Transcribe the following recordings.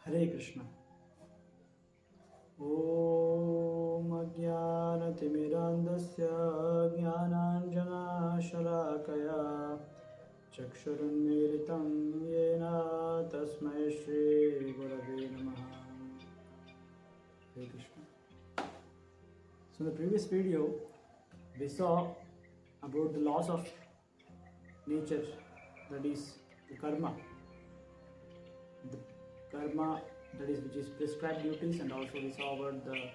Hare Krishna. Om Ajnanatimidandasya Jnananjana Shalakaya Chakshurunmilitam Yena Tasmai Shri Gurave Namaha. Hare Krishna. So in the previous video, we saw about the laws of nature, that is the karma. The karma, that is which is prescribed duties, and also we saw about the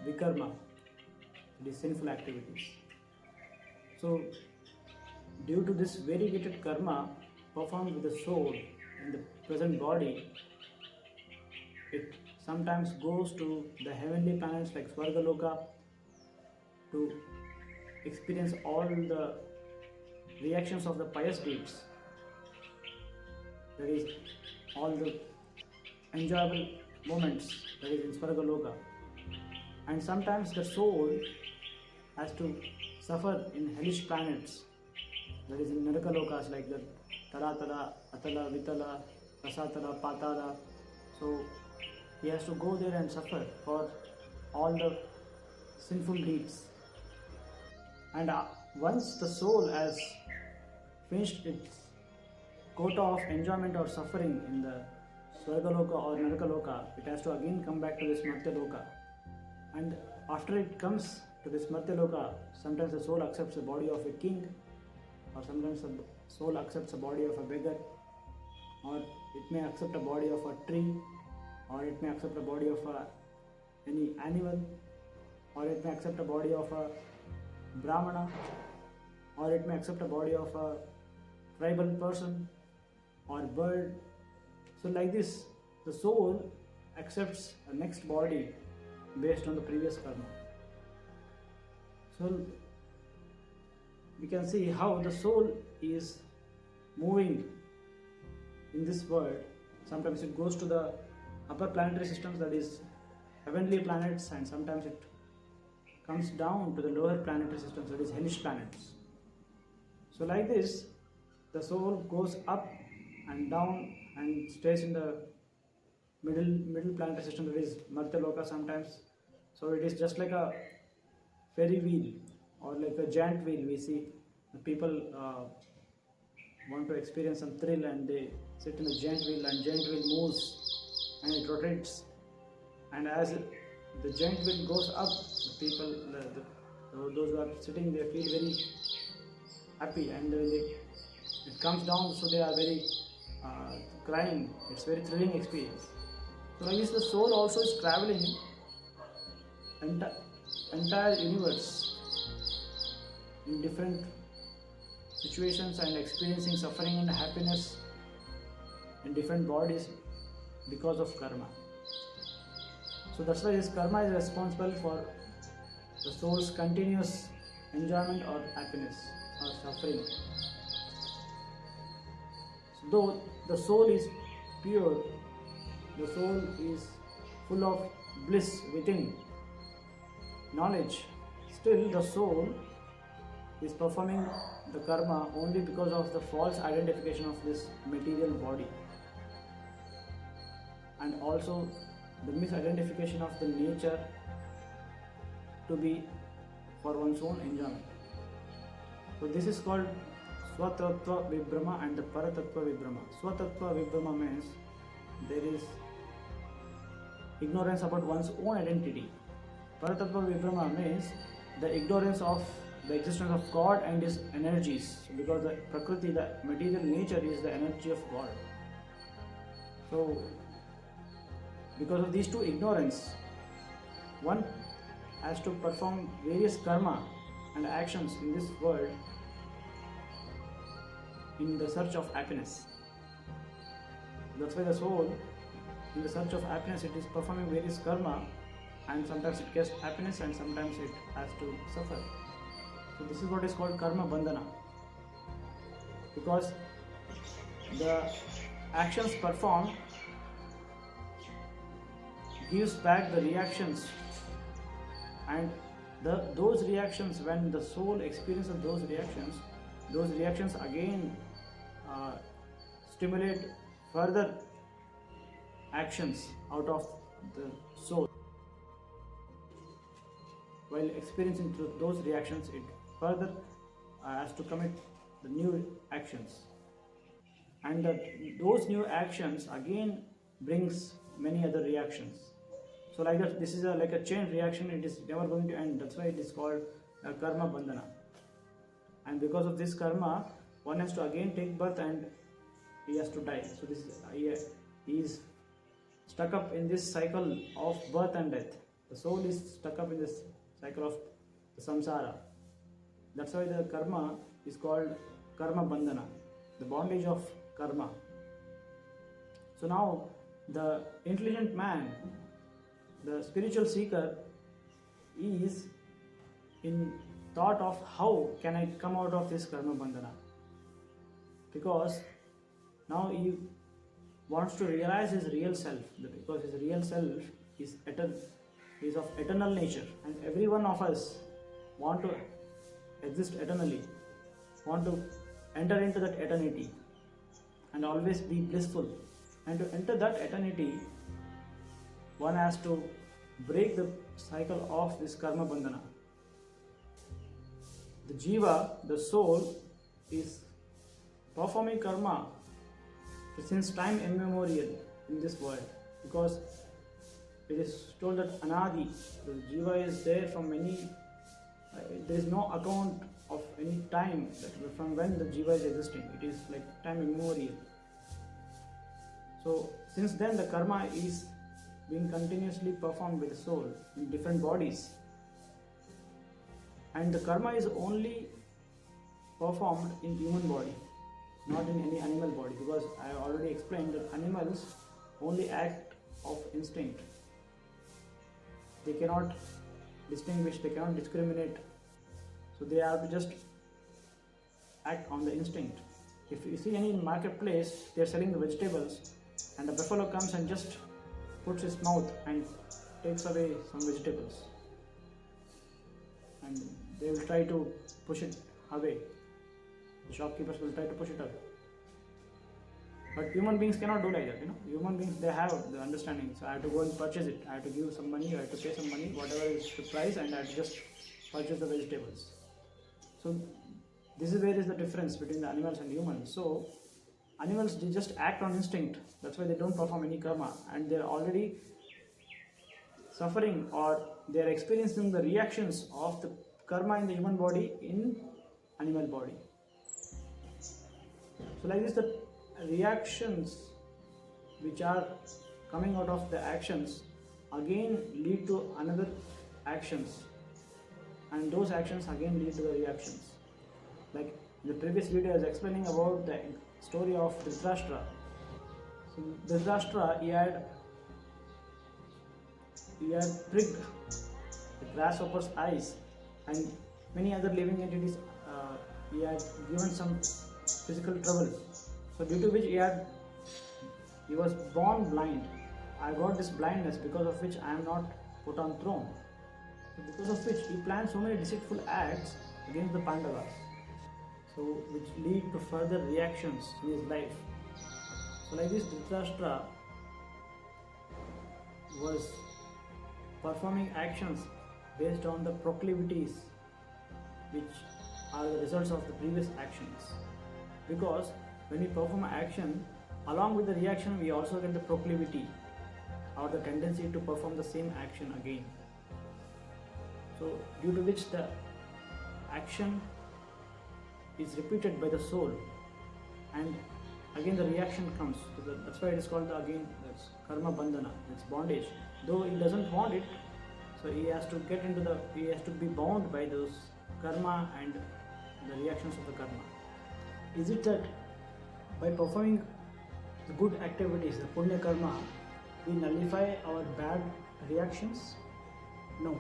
vikarma, that is sinful activities. So due to this variegated karma performed with the soul in the present body, it sometimes goes to the heavenly planets like Swargaloka to experience all the reactions of the pious deeds, that is all the enjoyable moments, that is in Swargaloka. And sometimes the soul has to suffer in hellish planets, that is in Narakalokas like the Taratala, Atala, Vitala, Rasatala, Patala. So he has to go there and suffer for all the sinful deeds. And once the soul has finished its quota of enjoyment or suffering in the Swargaloka or Narakaloka, it has to again come back to this Martyaloka. And after it comes to this Martyaloka, sometimes the soul accepts the body of a king, or sometimes the soul accepts the body of a beggar, or it may accept a body of a tree, or it may accept a body of any animal, or it may accept a body of a Brahmana, or it may accept a body of a tribal person or bird. So like this, the soul accepts a next body based on the previous karma. So we can see how the soul is moving in this world. Sometimes it goes to the upper planetary systems, that is heavenly planets, and sometimes it comes down to the lower planetary systems, that is hellish planets. So like this, the soul goes up and down and stays in the middle planetary system, that is Martyaloka sometimes. So it is just like a ferry wheel or like a giant wheel. We see the people want to experience some thrill and they sit in a giant wheel, and giant wheel moves and it rotates, and as the giant wheel goes up, the people, those who are sitting, they feel very happy, and when it comes down, so they are very crying. It's very thrilling experience. So I guess the soul also is traveling entire universe in different situations and experiencing suffering and happiness in different bodies because of karma. So that's why this karma is responsible for the soul's continuous enjoyment or happiness or suffering. So though the soul is pure, the soul is full of bliss within, knowledge, still the soul is performing the karma only because of the false identification of this material body, and also the misidentification of the nature to be for one's own enjoyment. So this is called Swatattva Vibhrama and the Paratattva Vibhrama. Swatattva Vibhrama means there is ignorance about one's own identity. Paratattva Vibhrama means the ignorance of the existence of God and His energies, because the Prakriti, the material nature, is the energy of God. So because of these two ignorance, one has to perform various karma and actions in this world in the search of happiness. That's why the soul, in the search of happiness, it is performing various karma, and sometimes it gets happiness and sometimes it has to suffer. So this is what is called karma bandana, because the actions performed gives back the reactions, and those reactions, when the soul experiences those reactions again stimulate further actions out of the soul. While experiencing those reactions, it further has to commit the new actions, and those new actions again brings many other reactions. So like that, this is like a chain reaction. It is never going to end. That's why it is called karma bandhana. And because of this karma, one has to again take birth and he has to die. So this he is stuck up in this cycle of birth and death. The soul is stuck up in this cycle of the samsara. That's why the karma is called karma bandhana, the bondage of karma. So now the intelligent man, the spiritual seeker, is in thought of how can I come out of this karma bandhana, because now he wants to realize his real self, because his real self is of eternal nature, and every one of us want to exist eternally, want to enter into that eternity and always be blissful. And to enter that eternity, one has to break the cycle of this karma bandhana. The Jiva, the soul, is performing karma since time immemorial in this world, because it is told that Anadi, the Jiva is there from many, there is no account of any time from when the Jiva is existing. It is like time immemorial. So since then the karma is being continuously performed by the soul in different bodies, and the karma is only performed in human body, not in any animal body, because I already explained that animals only act of instinct. They cannot distinguish, they cannot discriminate, so they have to just act on the instinct. If you see any marketplace, they are selling the vegetables, and the buffalo comes and just puts his mouth and takes away some vegetables, and they will try to push it away. The shopkeepers will try to push it away. But human beings cannot do like that, Human beings, they have the understanding. So I have to go and purchase it. I have to give some money, I have to pay some money, whatever is the price, and I have to just purchase the vegetables. So this is where is the difference between the animals and humans. So animals, they just act on instinct. That's why they don't perform any karma, and they're already suffering, or they're experiencing the reactions of the karma in the human body in animal body. So like this, the reactions which are coming out of the actions again lead to another actions, and those actions again lead to the reactions. Like in the previous video I was explaining about the story of Dhritarashtra. So Dhritarashtra, he had pricked the grasshopper's eyes, and many other living entities, he had given some physical trouble. So due to which he was born blind. I got this blindness, because of which I am not put on throne. So because of which he planned so many deceitful acts against the Pandavas, so which lead to further reactions in his life. So like this, Dhritarashtra was performing actions based on the proclivities which are the results of the previous actions. Because when we perform an action, along with the reaction we also get the proclivity, or the tendency to perform the same action again. So due to which the action is repeated by the soul, and again the reaction comes. That's why it is called that's karma bandhana, it's bondage. Though he doesn't want it, so he has to he has to be bound by those karma and the reactions of the karma. Is it that by performing the good activities, the punya karma, we nullify our bad reactions? No.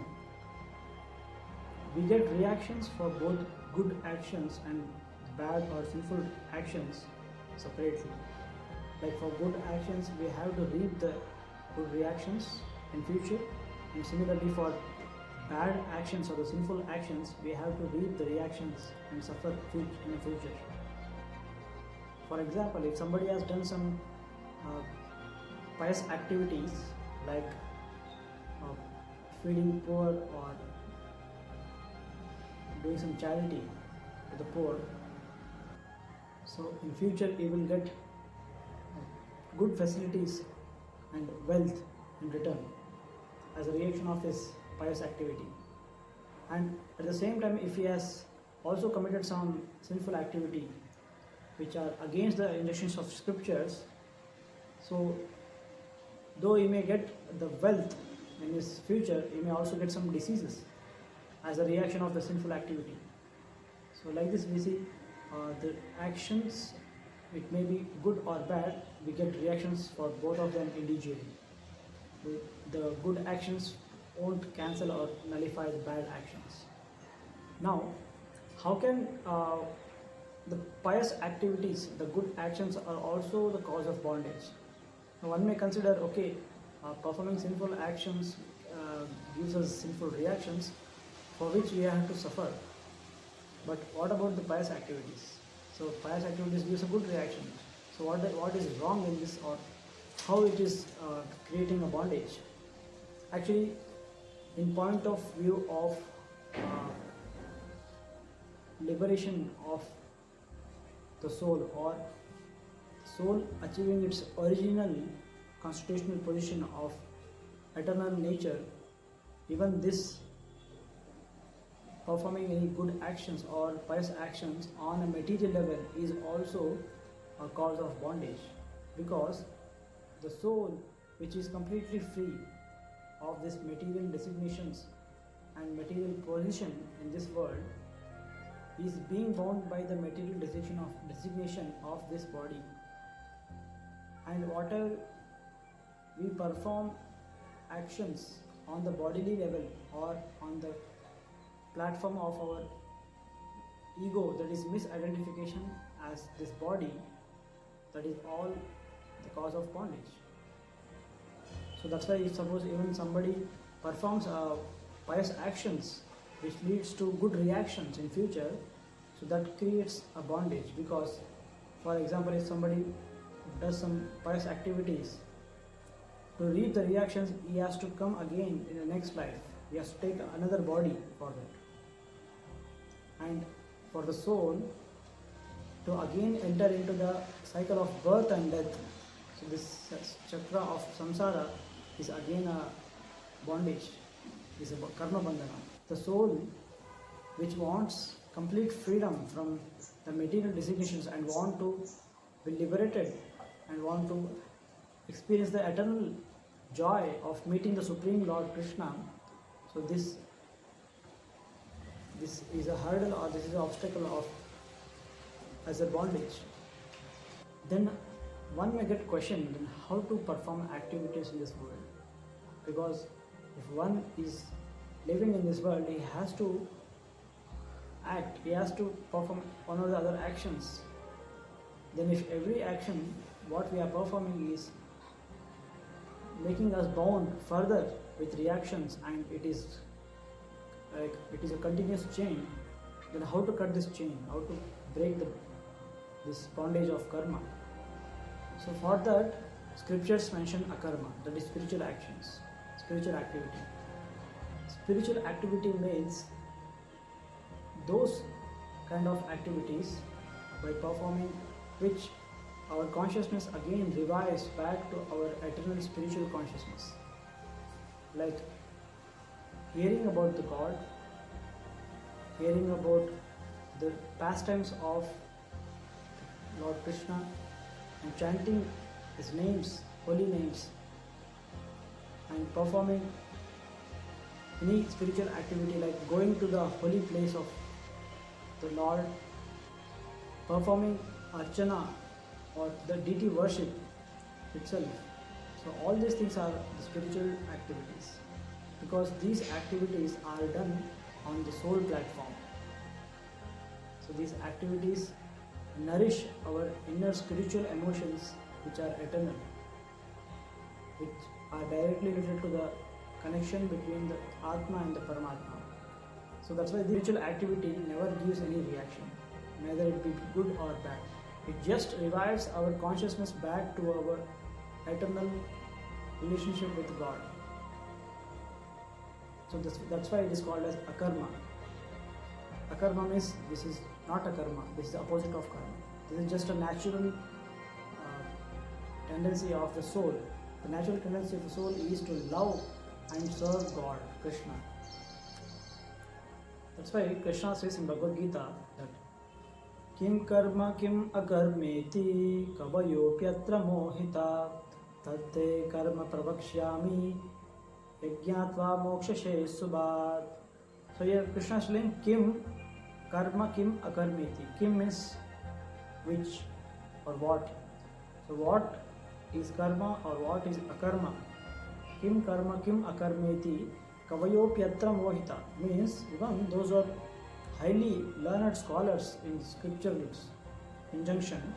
We get reactions for both good actions and bad or sinful actions separately. Like for good actions, we have to reap the good reactions in future, and similarly for bad actions or the sinful actions, we have to reap the reactions and suffer in the future. For example, if somebody has done some pious activities like feeding poor or doing some charity to the poor, so in future he will get good facilities and wealth in return as a reaction of his pious activity. And at the same time, if he has also committed some sinful activity which are against the injunctions of scriptures, so though he may get the wealth in his future, he may also get some diseases as a reaction of the sinful activity. So like this we see the actions, it may be good or bad, we get reactions for both of them individually. The good actions won't cancel or nullify the bad actions. Now, how can the pious activities, the good actions are also the cause of bondage? Now, one may consider, okay, performing sinful actions gives us sinful reactions for which we have to suffer. But what about the pious activities? So pious activities gives a good reaction. So what is wrong in this, or how it is creating a bondage? Actually, in point of view of liberation of the soul, or soul achieving its original constitutional position of eternal nature, even this performing any good actions or pious actions on a material level is also a cause of bondage, because the soul, which is completely free of these material designations and material position in this world, is being bound by the material designation of this body. And whatever we perform actions on the bodily level or on the platform of our ego, that is misidentification as this body, that is all the cause of bondage. So that's why if suppose even somebody performs pious actions which leads to good reactions in future, so that creates a bondage, because for example, if somebody does some pious activities, to reap the reactions he has to come again in the next life, he has to take another body for that. And for the soul to again enter into the cycle of birth and death, so this chakra of samsara is again a bondage, is a karma bandana. The soul which wants complete freedom from the material designations and want to be liberated and want to experience the eternal joy of meeting the Supreme Lord Krishna, so this is a hurdle, or this is an obstacle of as a bondage. Then one may get questioned then how to perform activities in this world, because if one is living in this world, he has to act, he has to perform one or the other actions. Then if every action what we are performing is making us bound further with reactions, and it is a continuous chain, then how to cut this chain, how to break this bondage of karma? So for that, scriptures mention akarma, that is spiritual actions, spiritual activity. Spiritual activity means those kind of activities by performing which our consciousness again revives back to our eternal spiritual consciousness, like hearing about the God, hearing about the pastimes of Lord Krishna, and chanting his names, holy names, and performing any spiritual activity like going to the holy place of the Lord, performing archana or the deity worship itself. So all these things are the spiritual activities, because these activities are done on the soul platform. So these activities nourish our inner spiritual emotions, which are eternal, which are directly related to the connection between the Atma and the Paramatma. So that's why the spiritual activity never gives any reaction, neither it be good or bad. It just revives our consciousness back to our eternal relationship with God. So that's why it is called as akarma. Akarma means this is not a karma, this is the opposite of karma. This is just a natural tendency of the soul. The natural tendency of the soul is to love and serve God, Krishna. That's why Krishna says in Bhagavad Gita that Kim karma kim akarmeti kavayopyatra mohita tatte karma pravakshyami yajnatva mokshashe subhat. So here Krishna is saying kim karma kim akarmeti. Kim means which or what. So what is karma or what is akarma? Kim karma kim akarmeti kavayopyatra mohita means even those who are highly learned scholars in scriptural injunctions,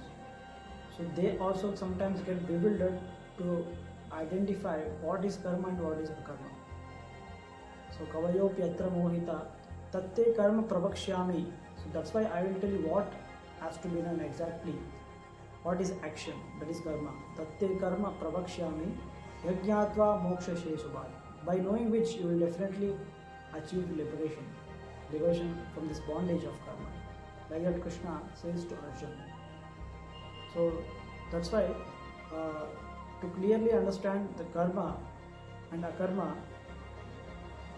so they also sometimes get bewildered to identify what is karma and what is akarma. So kavayopyatra mohita tatte karma pravakshyami. So that's why I will tell you what has to be done exactly. What is action? That is karma. Tatte karma pravakshyami yajnatva mokshashe subhat. By knowing which you will definitely achieve liberation from this bondage of karma. Like that Krishna says to Arjuna. So that's why to clearly understand the karma and akarma,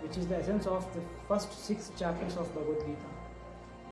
which is the essence of the first 6 chapters of Bhagavad Gita,